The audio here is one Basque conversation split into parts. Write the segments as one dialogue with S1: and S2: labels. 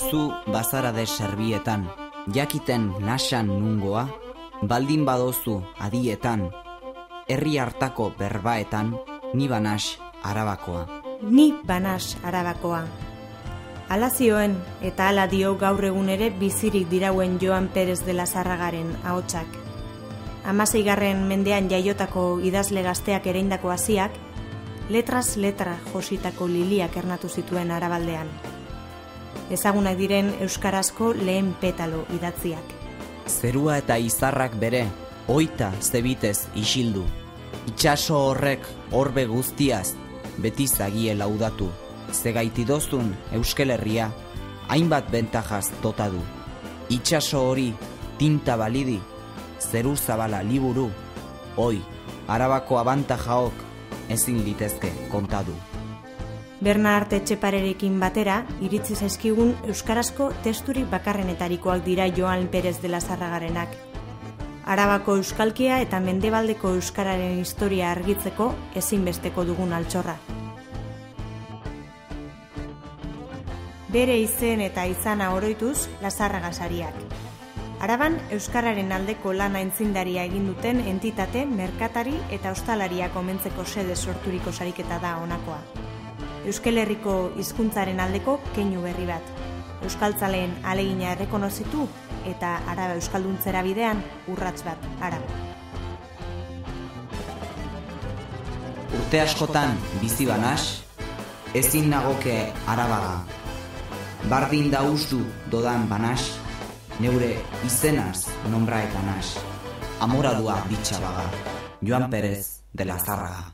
S1: zu bazarade serbietan, jakiten nasan nungoa, baldin badozu adietan, herri hartako berbaetan, ni banas Arabakoa.
S2: Ni banas Arabakoa. Hala zioen eta hala dio gaur egun ere bizirik dirauen Joan Perez de la Zarragaren ahotsak. 16. mendean jaiotako idazle gazteak ereindako hasiak, letras letra jositako liliak ernatu zituen Arabaldean. Ezagunak diren euskarazko lehen petalo idatziak.
S1: Zerua eta izarrak bere, oita zebitez isildu. Itxaso horrek orbe guztiaz, beti zagie laudatu. Zegaitidozun Euskal Herria, hainbat bentajaz dota du. Itxaso hori tinta balidi, zeru zabala liburu, hoi, Arabako abantajaok ezin litezke kontadu.
S2: Bernard Etxeparerekin batera, iritzi zaizkigun euskarazko testurik bakarrenetarikoak dira Joan Perez de la Zarragarenak. Arabako euskalkia eta mendebaldeko euskararen historia argitzeko ezinbesteko dugun altxorra. Bere izen eta izana oroituz Lazarraga sariak. Araban euskararen aldeko lana aitzindaria egin duten entitate, merkatari eta ostalariak omentzeko sede sorturiko sariketa da honakoa. Euskal Herriko hizkuntzaren aldeko keinu berri bat. Euskaltzaleen ahalegina errekonozitu eta araba euskalduntzera bidean urrats bat Araba.
S1: Urte askotan bizi banas, ezin nagoke Arabaga. Bardin da ustu dodan banas, neure izenaz nombraetan as. Amoradua bitxabaga, Joan Perez de la Zarraga.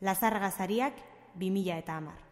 S2: Lazarraga sariak 2010.